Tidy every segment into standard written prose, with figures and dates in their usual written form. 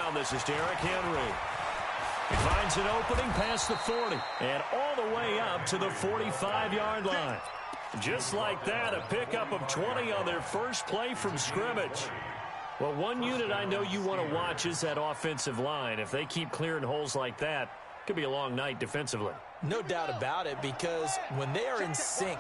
down. This is Derrick Henry. He finds an opening past the 40 and all the way up to the 45-yard line. Just like that, a pickup of 20 on their first play from scrimmage. Well, one unit I know you want to watch is that offensive line. If they keep clearing holes like that, it could be a long night defensively. No doubt about it, because when they are in sync,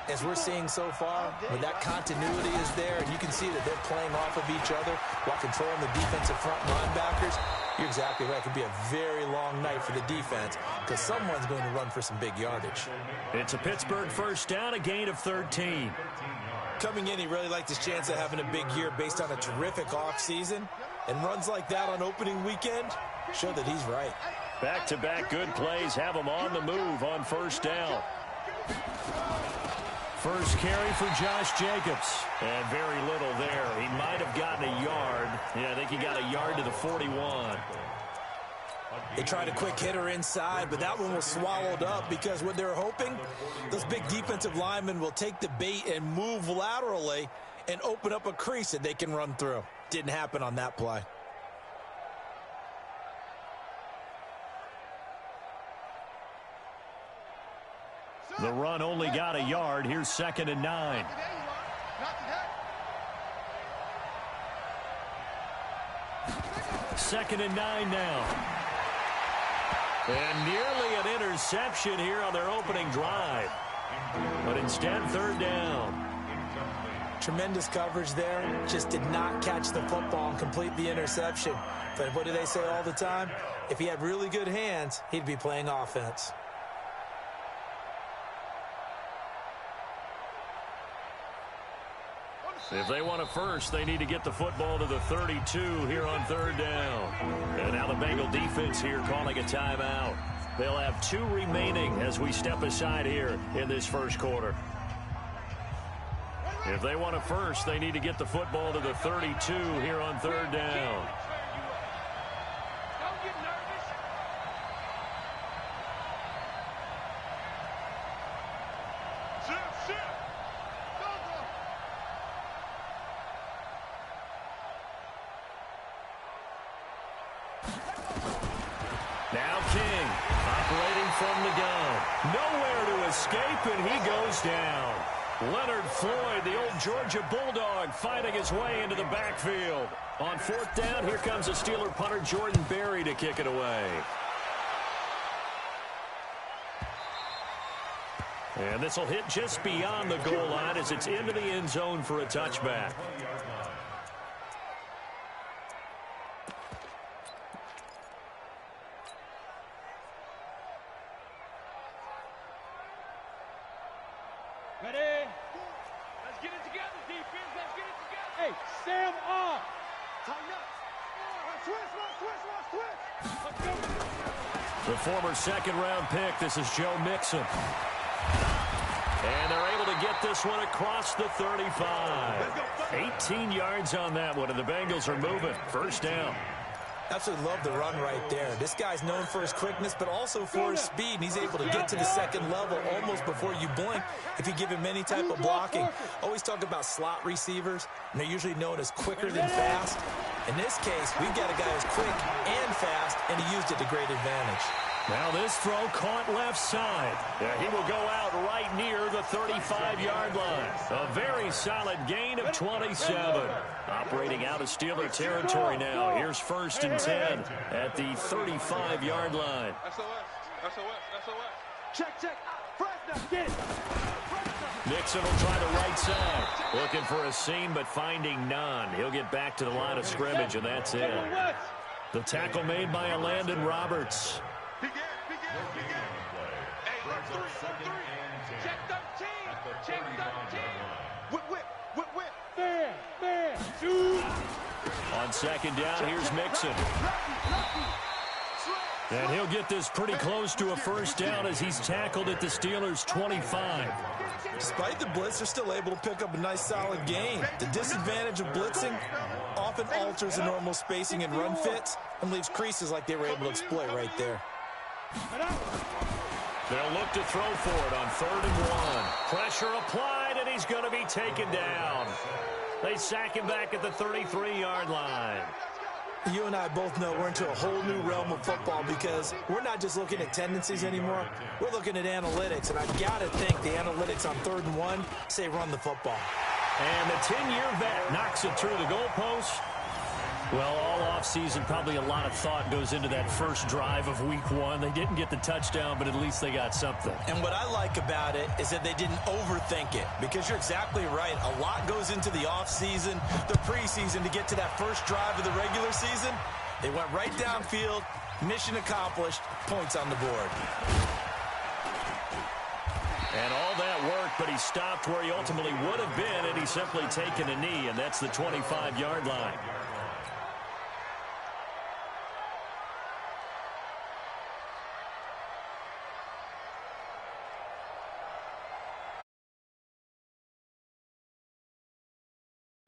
as we're seeing so far, when that continuity is there, and you can see that they're playing off of each other while controlling the defensive front linebackers, you're exactly right. It could be a very long night for the defense because someone's going to run for some big yardage. It's a Pittsburgh first down, a gain of 13. Coming in, he really liked his chance of having a big year based on a terrific offseason, and runs like that on opening weekend show that he's right. Back-to-back good plays have him on the move on first down. First carry for Josh Jacobs. And very little there. He might have gotten a yard. Yeah, I think he got a yard to the 41. They tried a quick hitter inside, but that one was swallowed up because what they're hoping, those big defensive linemen will take the bait and move laterally and open up a crease that they can run through. Didn't happen on that play. The run only got a yard. Here's 2nd and 9. Second and 9 now. And nearly an interception here on their opening drive. But instead, 3rd down. Tremendous coverage there. Just did not catch the football and complete the interception. But what do they say all the time? If he had really good hands, he'd be playing offense. If they want a first, they need to get the football to the 32 here on 3rd down. And now the Bengal defense here calling a timeout. They'll have 2 remaining as we step aside here in this first quarter. If they want a first, they need to get the football to the 32 here on 3rd down. Now King, operating from the gun. Nowhere to escape, and he goes down. Leonard Floyd, the old Georgia Bulldog, fighting his way into the backfield. On 4th down, here comes a Steeler punter, Jordan Berry, to kick it away. And this will hit just beyond the goal line as it's into the end zone for a touchback. Ready? Let's get it together, defense. Let's get it together. Hey, Sam off. Tighten up. Switch. The former 2nd-round pick, this is Joe Mixon. And they're able to get this one across the 35. 18 yards on that one, and the Bengals are moving. First down. Absolutely love the run right there. This guy's known for his quickness, but also for his speed, and he's able to get to the 2nd level almost before you blink if you give him any type of blocking. Always talk about slot receivers, and they're usually known as quicker than fast. In this case, we've got a guy who's quick and fast, and he used it to great advantage. Now this throw caught left side. Yeah, he will go out right near the 35-yard line. A very solid gain of 27. Operating out of Steeler territory now. Here's 1st and 10 at the 35-yard line. Check. Get it. Nixon will try the right side. Looking for a seam, but finding none. He'll get back to the line of scrimmage, and that's it. The tackle made by Landon Roberts. Hey, look three. Check 13. Whip. There. Shoot. On 2nd down, here's Mixon. And he'll get this pretty close to a first down as he's tackled at the Steelers' 25. Despite the blitz, they're still able to pick up a nice solid gain. The disadvantage of blitzing often alters the normal spacing and run fits and leaves creases like they were able to exploit right there. They'll look to throw for it on 3rd and 1. Pressure applied, and he's going to be taken down. They sack him back at the 33-yard line. You and I both know we're into a whole new realm of football because we're not just looking at tendencies anymore. We're looking at analytics, and I've got to think the analytics on 3rd and 1 say run the football. And the 10-year vet knocks it through the goalpost. Well, all offseason, probably a lot of thought goes into that first drive of week 1. They didn't get the touchdown, but at least they got something. And what I like about it is that they didn't overthink it, because you're exactly right. A lot goes into the offseason, the preseason, to get to that first drive of the regular season. They went right downfield, mission accomplished, points on the board. And all that worked, but he stopped where he ultimately would have been, and he's simply taken a knee, and that's the 25-yard line.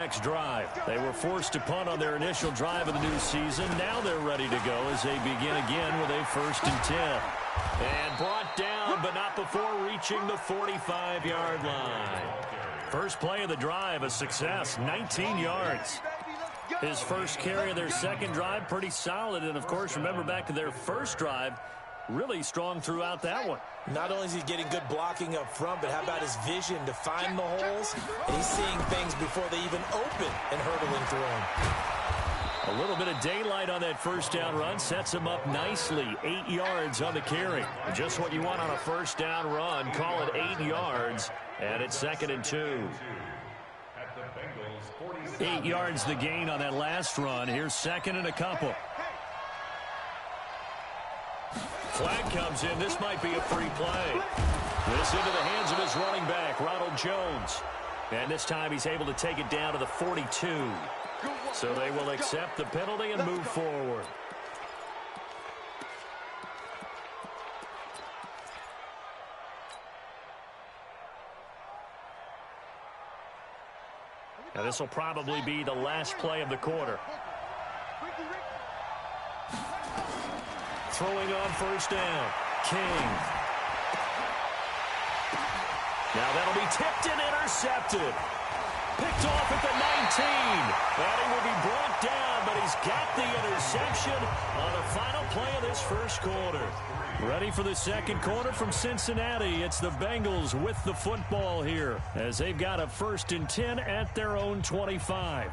Next drive. They were forced to punt on their initial drive of the new season. Now they're ready to go as they begin again with a 1st and 10. And brought down, but not before reaching the 45-yard line. First play of the drive, a success, 19 yards. His first carry of their second drive, pretty solid. And, of course, remember back to their first drive, really strong throughout that one. Not only is he getting good blocking up front, but how about his vision to find the holes? And he's seeing things before they even open and hurdling through them. A little bit of daylight on that first down run sets him up nicely. 8 yards on the carry. Just what you want on a first down run. Call it 8 yards, and it's 2nd and 2. 8 yards the gain on that last run. Here's 2nd and a couple. Flag comes in. This might be a free play. This into the hands of his running back, Ronald Jones. And this time he's able to take it down to the 42. So they will accept the penalty and move forward. Now this will probably be the last play of the quarter. Throwing on first down, King. Now that'll be tipped and intercepted. Picked off at the 19. And he will be brought down, but he's got the interception on the final play of this first quarter. Ready for the second quarter from Cincinnati. It's the Bengals with the football here as they've got a 1st and 10 at their own 25.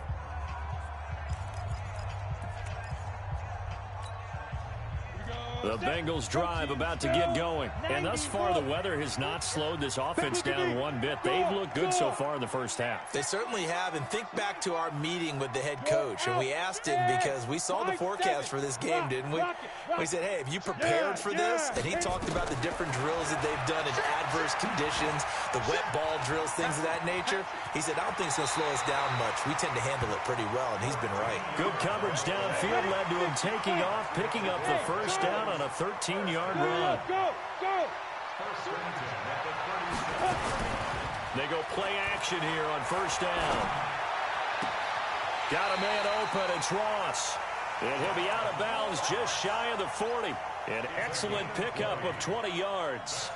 The Bengals drive about to get going. And thus far, the weather has not slowed this offense down one bit. They've looked good so far in the first half. They certainly have. And think back to our meeting with the head coach. And we asked him, because we saw the forecast for this game, didn't we? We said, hey, have you prepared for this? And he talked about the different drills that they've done in adverse conditions, the wet ball drills, things of that nature. He said, I don't think it's going to slow us down much. We tend to handle it pretty well, and he's been right. Good coverage downfield led to him taking off, picking up the first down on a 13-yard run. They go play action here on first down. Got a man open. It's Ross. And he'll be out of bounds just shy of the 40. An excellent pickup of 20 yards.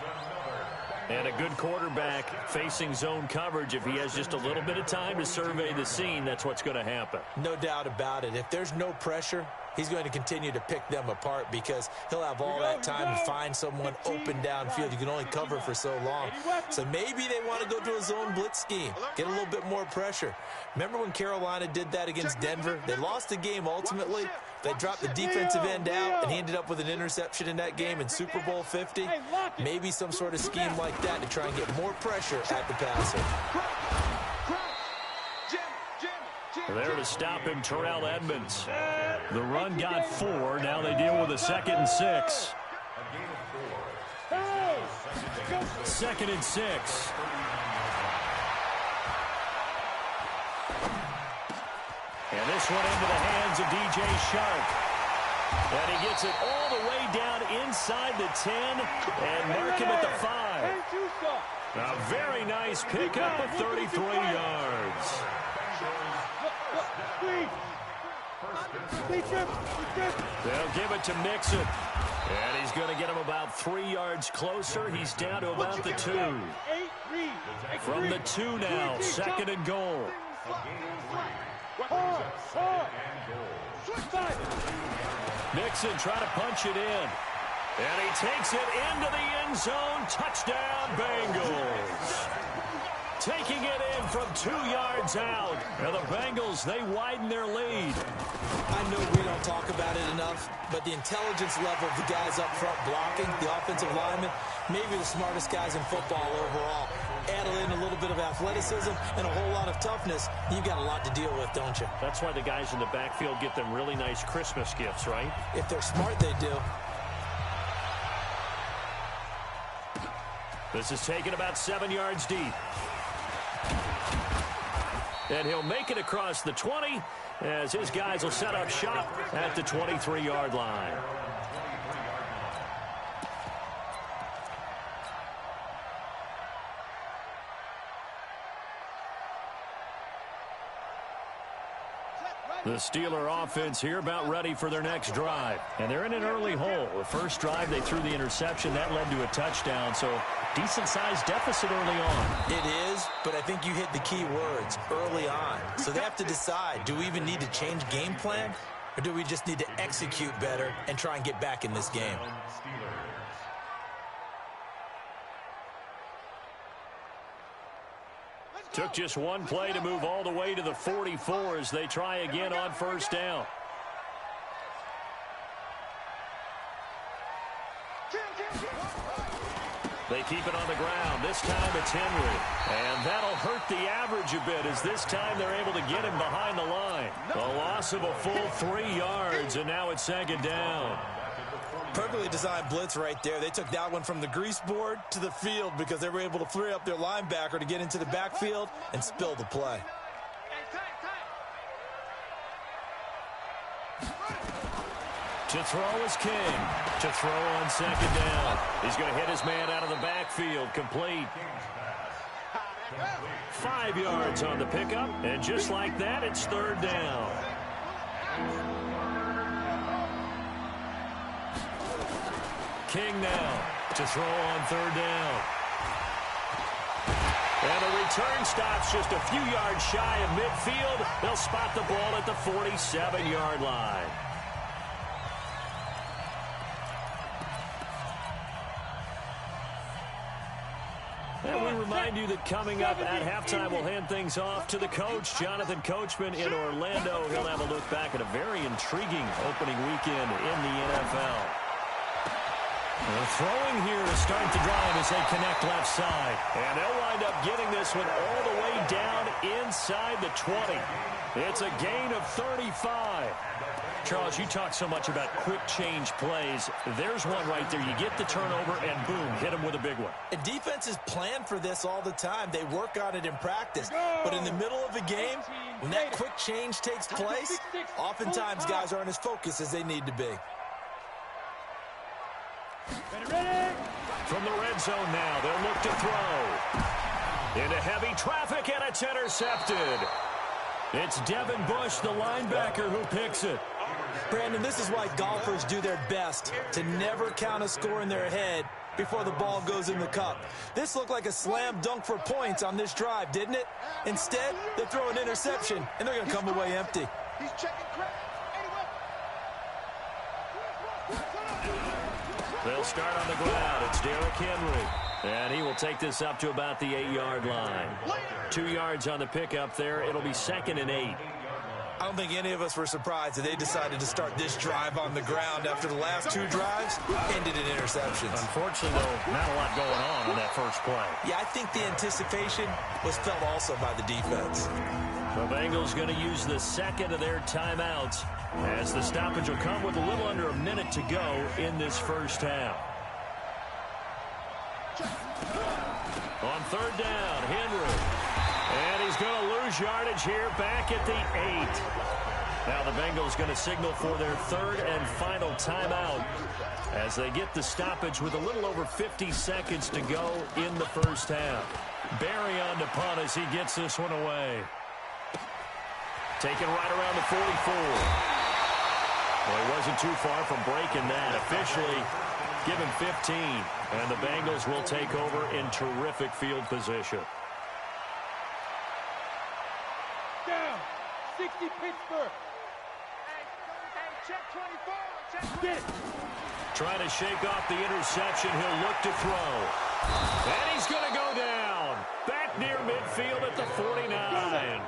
And a good quarterback facing zone coverage. If he has just a little bit of time to survey the scene, that's what's going to happen. No doubt about it. If there's no pressure, he's going to continue to pick them apart, because he'll have all that time to find someone open downfield. You can only cover for so long. So maybe they want to go to a zone blitz scheme, get a little bit more pressure. Remember when Carolina did that against Denver? They lost the game ultimately. They dropped the defensive end out, and he ended up with an interception in that game in Super Bowl 50. Maybe some sort of scheme like that to try and get more pressure at the passer. There to stop him, Terrell Edmonds. The run got 4. Now they deal with a 2nd and 6. 2nd and 6. And this one into the hands of DJ Shark. And he gets it all the way down inside the 10 and mark him at the 5. A very nice pickup of 33 yards. They'll give it to Mixon. And he's going to get him about 3 yards closer. He's down to about the 2. From the 2 now, 2nd and goal. Mixon trying to punch it in. And he takes it into the end zone. Touchdown, Bengals. Taking it in from 2 yards out. Now the Bengals, they widen their lead. I know we don't talk about it enough, but the intelligence level of the guys up front blocking, the offensive linemen, maybe the smartest guys in football overall. Add in a little bit of athleticism and a whole lot of toughness, you've got a lot to deal with, don't you? That's why the guys in the backfield get them really nice Christmas gifts, right? If they're smart, they do. This is taken about 7 yards deep. And he'll make it across the 20 as his guys will set up shop at the 23-yard line. The Steeler offense here about ready for their next drive. And they're in an early hole. The first drive, they threw the interception. That led to a touchdown, so decent-sized deficit early on. It is, but I think you hit the key words, early on. So they have to decide, do we even need to change game plan, or do we just need to execute better and try and get back in this game? Took just one play to move all the way to the 44 as they try again on first down. They keep it on the ground. This time it's Henry. And that'll hurt the average a bit as this time they're able to get him behind the line. A loss of a full 3 yards, and now it's second down. Perfectly designed blitz right there. They took that one from the grease board to the field because they were able to free up their linebacker to get into the backfield and spill the play. To throw is King. To throw on second down. He's going to hit his man out of the backfield. Complete. 5 yards on the pickup. And just like that, it's third down. King now to throw on third down. And the return stops just a few yards shy of midfield. They'll spot the ball at the 47-yard line. And we remind you that coming up at halftime, we'll hand things off to the coach, Jonathan Coachman in Orlando. He'll have a look back at a very intriguing opening weekend in the NFL. They're throwing here to start the drive as they connect left side. And they'll wind up getting this one all the way down inside the 20. It's a gain of 35. Charles, you talk so much about quick change plays. There's one right there. You get the turnover and boom, hit them with a big one. And defenses plan for this all the time. They work on it in practice. But in the middle of the game, when that quick change takes place, oftentimes guys aren't as focused as they need to be. From the red zone now, they'll look to throw. Into heavy traffic, and it's intercepted. It's Devin Bush, the linebacker, who picks it. Brandon, this is why golfers do their best to never count a score in their head before the ball goes in the cup. This looked like a slam dunk for points on this drive, didn't it? Instead, they throw an interception, and they're going to come away empty. He's checking credit. They'll start on the ground. It's Derrick Henry. And he will take this up to about the 8-yard line. 2 yards on the pickup there. It'll be 2nd and 8. I don't think any of us were surprised that they decided to start this drive on the ground after the last 2 drives ended in interceptions. Unfortunately, though, not a lot going on that first play. Yeah, I think the anticipation was felt also by the defense. The Bengals going to use the second of their timeouts as the stoppage will come with a little under a minute to go in this first half. On third down, Henry. And he's going to lose yardage here back at the 8. Now the Bengals going to signal for their third and final timeout as they get the stoppage with a little over 50 seconds to go in the first half. Barry on the punt as he gets this one away. Taken right around the 44. Well, he wasn't too far from breaking that. Officially given 15. And the Bengals will take over in terrific field position. Down. 60 Pittsburgh. Trying to shake off the interception. He'll look to throw. And he's going to go down. Back near midfield at the 49.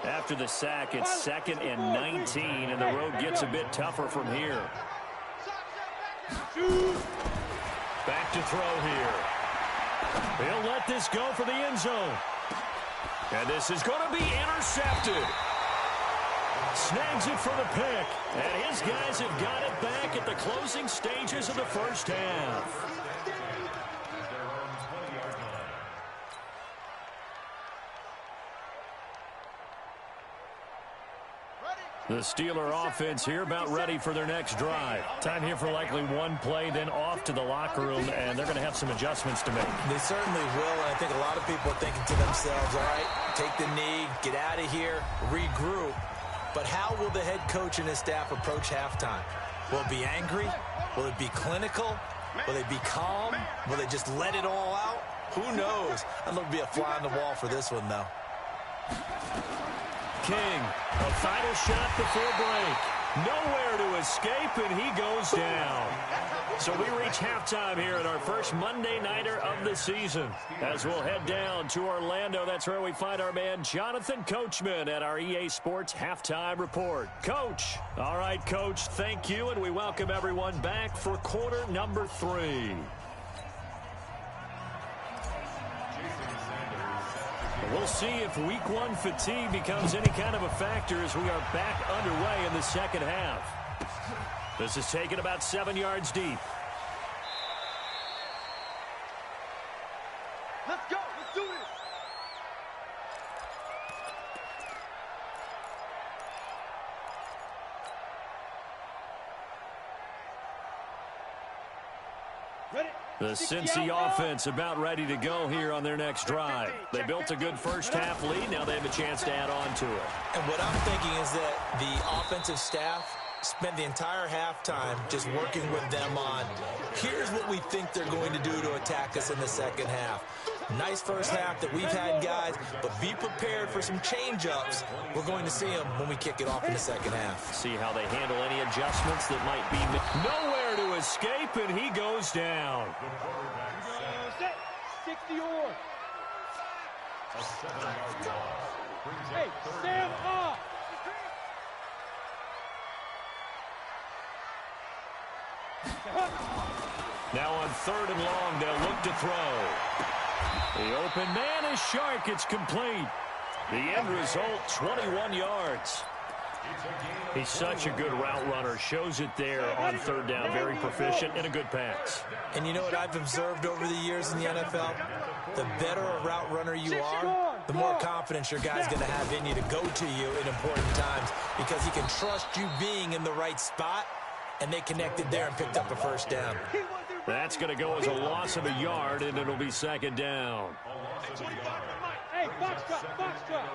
After the sack, it's 2nd and 19, and the road gets a bit tougher from here. Back to throw here. He'll let this go for the end zone. And this is going to be intercepted. Snags it for the pick. And his guys have got it back at the closing stages of the first half. The Steeler offense here about ready for their next drive. Time here for likely one play, then off to the locker room, and they're going to have some adjustments to make. They certainly will, and I think a lot of people are thinking to themselves, all right, take the knee, get out of here, regroup. But how will the head coach and his staff approach halftime? Will it be angry? Will it be clinical? Will they be calm? Will they just let it all out? Who knows? I'd love to be a fly on the wall for this one, though. King, a final shot before break. Nowhere to escape, and he goes down. So we reach halftime here at our first Monday Nighter of the season. As we'll head down to Orlando, that's where we find our man Jonathan Coachman at our EA Sports Halftime Report. Coach. All right, Coach, thank you, and we welcome everyone back for quarter number 3. We'll see if week 1 fatigue becomes any kind of a factor as we are back underway in the second half. This is taken about 7 yards deep. Let's go. Let's do this. Ready? The Cincy offense about ready to go here on their next drive. They built a good first half lead. Now they have a chance to add on to it. And what I'm thinking is that the offensive staff spent the entire halftime just working with them on, here's what we think they're going to do to attack us in the second half. Nice first half that we've had, guys, but be prepared for some change-ups. We're going to see them when we kick it off in the second half. See how they handle any adjustments that might be nowhere to escape, and he goes down. 60 or. Hey, Sam off. Now on 3rd and long, they'll look to throw. The open man is Shark. It's complete. The end result, 21 yards. He's such a good route runner. Shows it there on 3rd down. Very proficient and a good pass. And you know what I've observed over the years in the NFL? The better a route runner you are, the more confidence your guy's going to have in you to go to you in important times because he can trust you being in the right spot, and they connected there and picked up a first down. That's going to go as a loss of a yard, and it'll be 2nd down. Hey, box drop, box drop.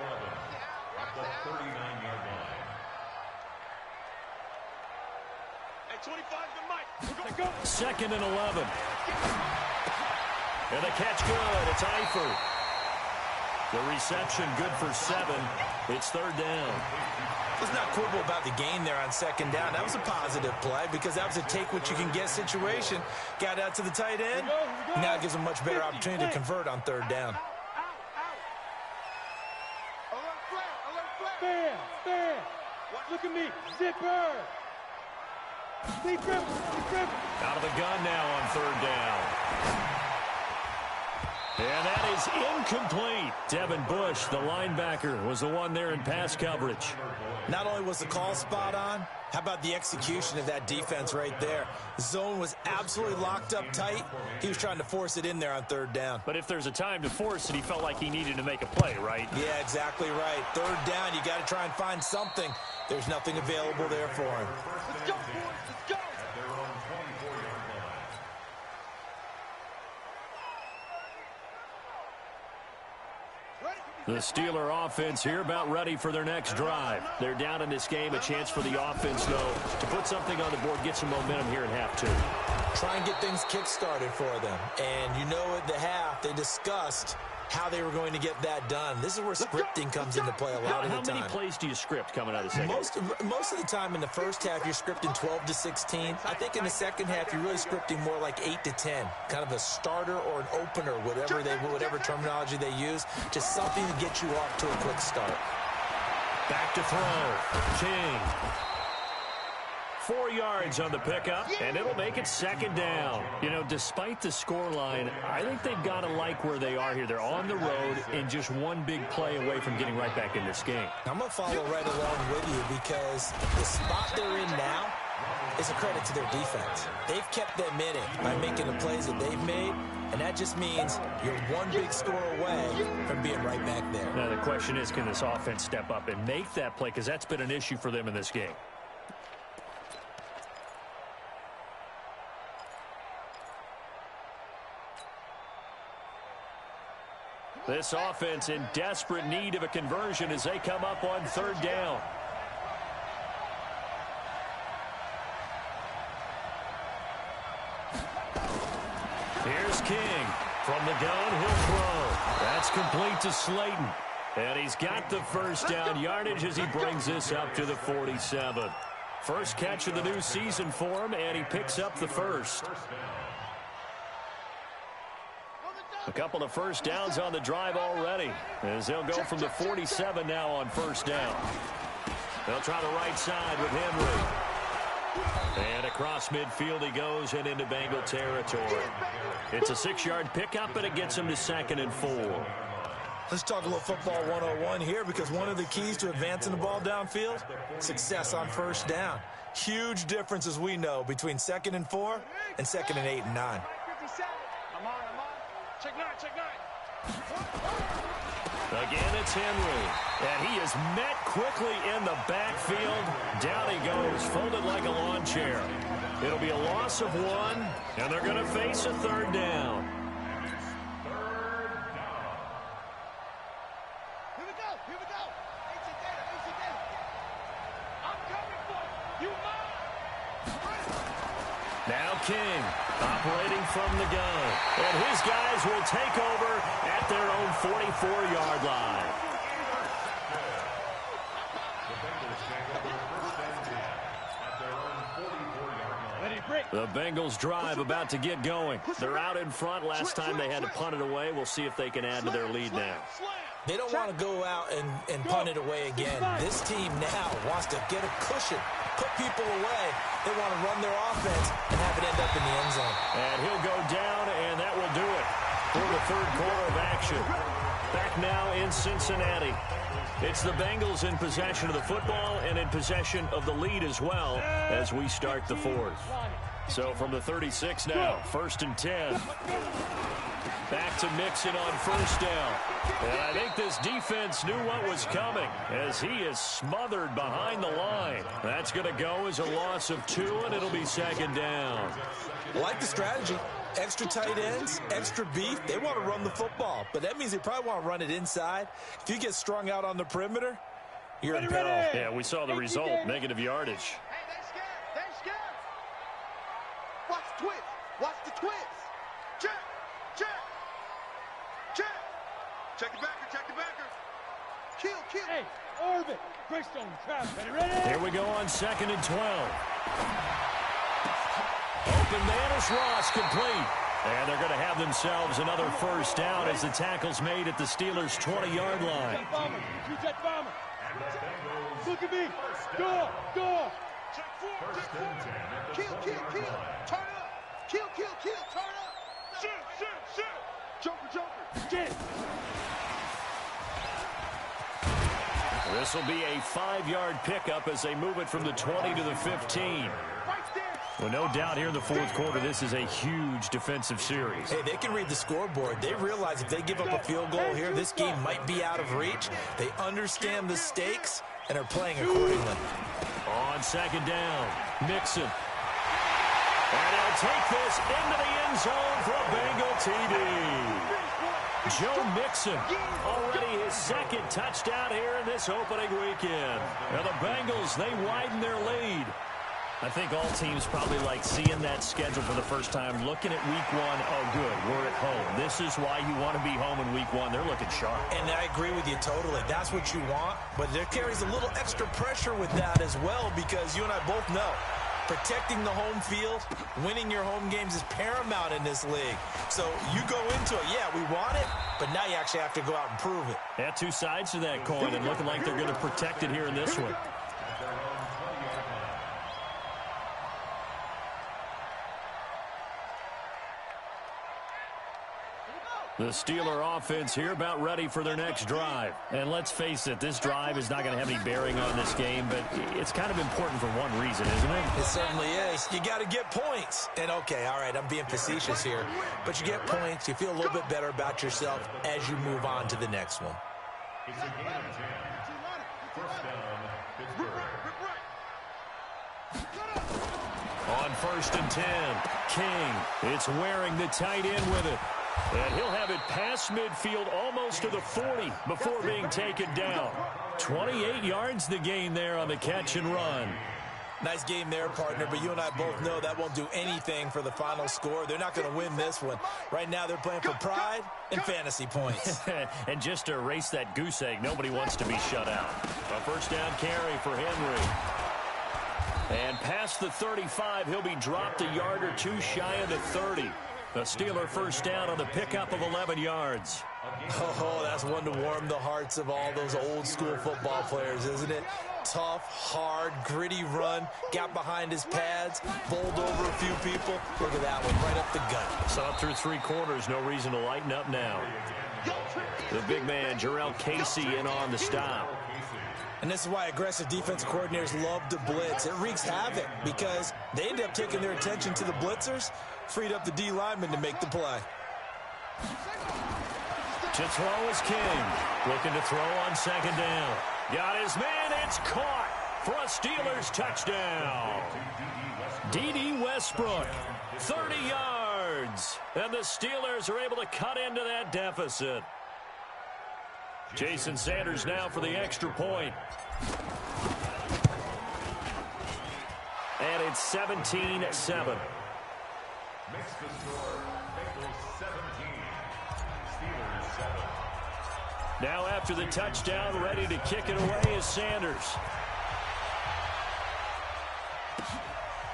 Hey, 25 to Mike. 2nd and 11. And the catch good. It's Eifert. The reception good for 7. It's 3rd down. Let's not quibble about the gain there on 2nd down. That was a positive play because that was a take-what-you-can-get situation. Got out to the tight end. Now it gives them a much better opportunity to convert on 3rd down. Bam, bam. Look at me. Zipper. Out of the gun now on 3rd down. And that is incomplete. Devin Bush, the linebacker, was the one there in pass coverage. Not only was the call spot on, how about the execution of that defense right there? The zone was absolutely locked up tight. He was trying to force it in there on 3rd down. But if there's a time to force it, he felt like he needed to make a play, right? Yeah, exactly right. 3rd down, you got to try and find something. There's nothing available there for him. Let's go, boys. Let's go. The Steeler offense here about ready for their next drive. They're down in this game. A chance for the offense, though, to put something on the board, get some momentum here in half 2. Try and get things kick-started for them. And you know at the half, they discussed how they were going to get that done. This is where scripting comes into play a lot of the time. How many plays do you script coming out of the second? Most of the time in the first half, you're scripting 12 to 16. I think in the second half, you're really scripting more like 8 to 10. Kind of a starter or an opener, whatever terminology they use. Just something to get you off to a quick start. Back to throw. King. 4 yards on the pickup, and it'll make it second down. You know, despite the scoreline, I think they've got to like where they are here. They're on the road and just one big play away from getting right back in this game. I'm going to follow right along with you because the spot they're in now is a credit to their defense. They've kept them in it by making the plays that they've made, and that just means you're one big score away from being right back there. Now, the question is, can this offense step up and make that play? Because that's been an issue for them in this game. This offense in desperate need of a conversion as they come up on third down. Here's King. From the gun, he'll throw. That's complete to Slayton. And he's got the first down yardage as he brings this up to the 47. First catch of the new season for him, and he picks up the first. A couple of first downs on the drive already, as they'll go from the 47 now on first down. They'll try the right side with Henry. And across midfield he goes and into Bengal territory. It's a 6-yard pickup, and it gets him to 2nd and 4. Let's talk a little football 101 here, because one of the keys to advancing the ball downfield, success on first down. Huge difference, as we know, between 2nd and 4 and 2nd and 8 and 9. Check nine. Again, it's Henry. And he is met quickly in the backfield. Down he goes, folded like a lawn chair. It'll be a loss of 1, and they're going to face a third down. Here we go. Easy there. I'm coming for you. You mine. Now King, operating from the gun. And his guys will take over at their own 44-yard line. The Bengals drive about to get going. They're out in front. Last time they had to punt it away. We'll see if they can add to their lead now. They don't want to go out and punt it away again. This team now wants to get a cushion, put people away. They want to run their offense and have it end up in the end zone. And he'll go down, and that will do it for the third quarter of action. Back now in Cincinnati. It's the Bengals in possession of the football and in possession of the lead as well as we start the fourth. So from the 36 now, 1st and 10. Back to Mixon on first down. And I think this defense knew what was coming as he is smothered behind the line. That's going to go as a loss of 2, and it'll be 2nd down. I like the strategy. Extra tight ends, extra beef. They want to run the football, but that means they probably want to run it inside. If you get strung out on the perimeter, you're in peril. Yeah, we saw the result, negative yardage. Hey, they scared. Watch the twist. Check. Check the backer. Kill. Hey, orbit. Brickstone, trap. Ready? Here we go on 2nd and 12. Open man is Ross, complete. And they're going to have themselves another first down as the tackle's made at the Steelers' 20-yard line. Look at me. Go. Check 4. Kill. Turn up. Kill. Turn up. Shoot. Joker. Get. This will be a 5-yard pickup as they move it from the 20 to the 15. Well, no doubt here in the fourth quarter, this is a huge defensive series. Hey, they can read the scoreboard. They realize if they give up a field goal here, this game might be out of reach. They understand the stakes and are playing accordingly. On 2nd down, Mixon. And he'll take this into the end zone for a Bengal TD. Joe Mixon, already his 2nd touchdown here in this opening weekend. Now the Bengals, they widen their lead. I think all teams probably like seeing that schedule for the first time, looking at week one. Oh, good, we're at home. This is why you want to be home in week one. They're looking sharp. And I agree with you totally. That's what you want, but there carries a little extra pressure with that as well, because you and I both know protecting the home field, winning your home games is paramount in this league. So you go into it, yeah, we want it, but now you actually have to go out and prove it. Yeah, two sides to that coin, and looking like they're going to protect it here in this one. The Steeler offense here about ready for their next drive. And let's face it, this drive is not going to have any bearing on this game, but it's kind of important for one reason, isn't it? It certainly is. You got to get points. And, okay, all right, I'm being facetious here, but you get points. You feel a little bit better about yourself as you move on to the next one. It's a game of 10. First down, Pittsburgh. On 1st and 10, King. It's wearing the tight end with it. And he'll have it past midfield almost to the 40 before being taken down. 28 yards the gain there on the catch and run. Nice game there, partner, but you and I both know that won't do anything for the final score. They're not going to win this one. Right now they're playing for pride and fantasy points. And just to erase that goose egg, nobody wants to be shut out. A first down carry for Henry. And past the 35, he'll be dropped a yard or two shy of the 30. A Steeler first down on the pickup of 11 yards. Oh, that's one to warm the hearts of all those old school football players, isn't it? Tough, hard, gritty run, got behind his pads, bowled over a few people. Look at that one, right up the gut. So up through 3 quarters, no reason to lighten up now. The big man, Jarrell Casey, in on the stop. And this is why aggressive defensive coordinators love to blitz. It wreaks havoc because they end up taking their attention to the blitzers, freed up the D lineman to make the play. To throw is King. Looking to throw on 2nd down. Got his man. It's caught for a Steelers touchdown. D.D. Westbrook, 30 yards. And the Steelers are able to cut into that deficit. Jason Sanders now for the extra point. And it's 17-7. Makes the score Bengals 17, Steelers 7. Now after the touchdown, ready to kick it away is Sanders.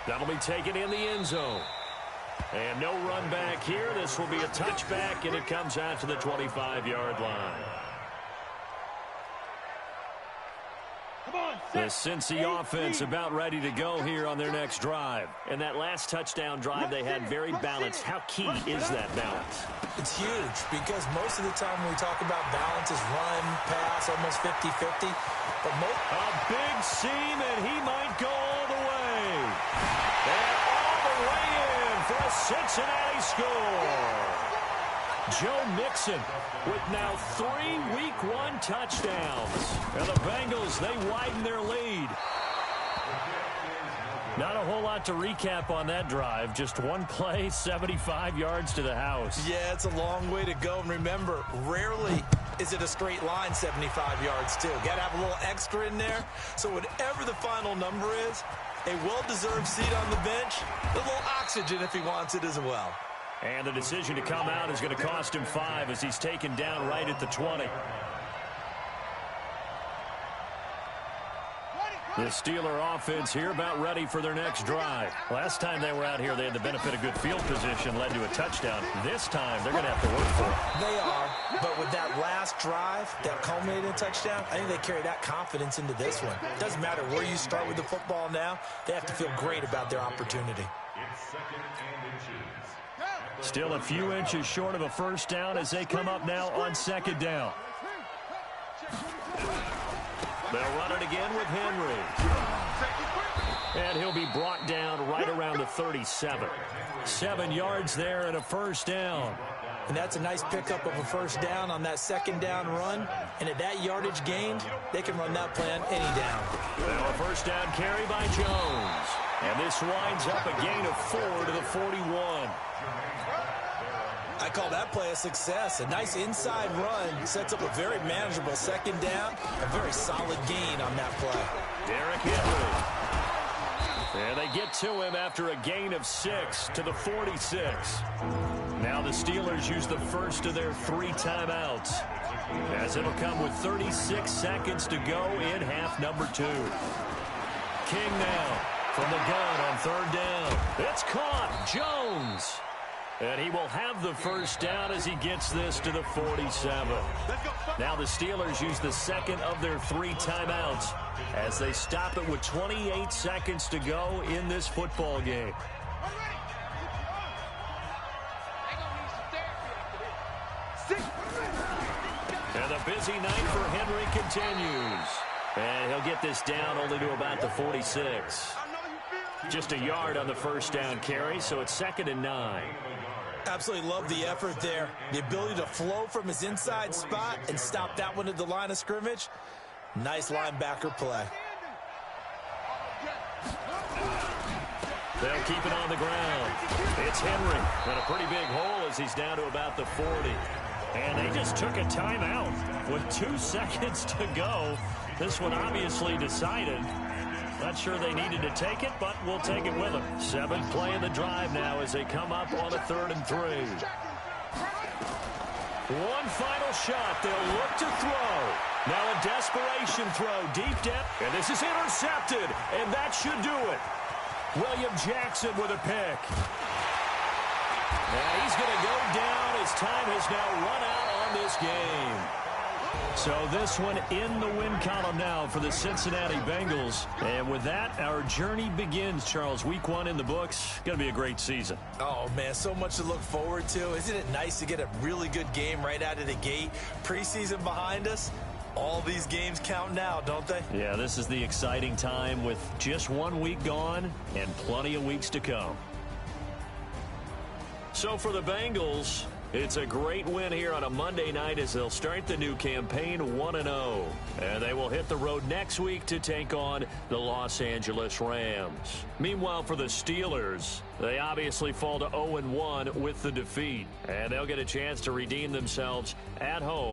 That'll be taken in the end zone. And no run back here. This will be a touchback, and it comes out to the 25-yard line. The Cincy offense about ready to go here on their next drive. And that last touchdown drive they had very balanced. How key is that balance? It's huge because most of the time when we talk about balance is run, pass, almost 50-50. But a big seam, and he might go all the way. And all the way in for a Cincinnati score. Joe Mixon with now 3 Week 1 touchdowns. And the Bengals, they widen their lead. Not a whole lot to recap on that drive. Just one play, 75 yards to the house. Yeah, it's a long way to go. And remember, rarely is it a straight line 75 yards, too. Got to have a little extra in there. So whatever the final number is, a well-deserved seat on the bench, a little oxygen if he wants it as well. And the decision to come out is going to cost him 5 as he's taken down right at the 20. The Steeler offense here about ready for their next drive. Last time they were out here, they had the benefit of good field position, led to a touchdown. This time, they're going to have to work for it. They are, but with that last drive that culminated in a touchdown, I think they carry that confidence into this one. Doesn't matter where you start with the football now, they have to feel great about their opportunity. It's 2nd and inches. Still a few inches short of a first down as they come up now on 2nd down. They'll run it again with Henry. And he'll be brought down right around the 37. 7 yards there and a first down. And that's a nice pickup of a first down on that 2nd down run. And at that yardage gained, they can run that play on any down. Now a first down carry by Jones. And this winds up a gain of 4 to the 41. I call that play a success. A nice inside run sets up a very manageable 2nd down. A very solid gain on that play. Derrick Henry. And they get to him after a gain of 6 to the 46. Now the Steelers use the first of their 3 timeouts, as it'll come with 36 seconds to go in half number 2. King now from the gun on 3rd down. It's caught. Jones. And he will have the first down as he gets this to the 47. Now the Steelers use the second of their 3 timeouts as they stop it with 28 seconds to go in this football game. And the busy night for Henry continues. And he'll get this down only to about the 46. Just a yard on the first down carry, so it's 2nd and 9. Absolutely love the effort there. The ability to flow from his inside spot and stop that one at the line of scrimmage. Nice linebacker play. They'll keep it on the ground. It's Henry. And a pretty big hole as he's down to about the 40. And they just took a timeout with 2 seconds to go. This one obviously decided. Not sure they needed to take it, but we'll take it with them. 7th play in the drive now as they come up on a 3rd and 3. One final shot. They'll look to throw. Now a desperation throw. Deep depth. And this is intercepted. And that should do it. William Jackson with a pick. And he's going to go down. His time has now run out on this game. So this one in the win column now for the Cincinnati Bengals. And with that, our journey begins, Charles. Week 1 in the books. Going to be a great season. Oh, man, so much to look forward to. Isn't it nice to get a really good game right out of the gate? Preseason behind us. All these games count now, don't they? Yeah, this is the exciting time with just 1 week gone and plenty of weeks to come. So for the Bengals, it's a great win here on a Monday night as they'll start the new campaign 1-0. And they will hit the road next week to take on the Los Angeles Rams. Meanwhile, for the Steelers, they obviously fall to 0-1 with the defeat. And they'll get a chance to redeem themselves at home.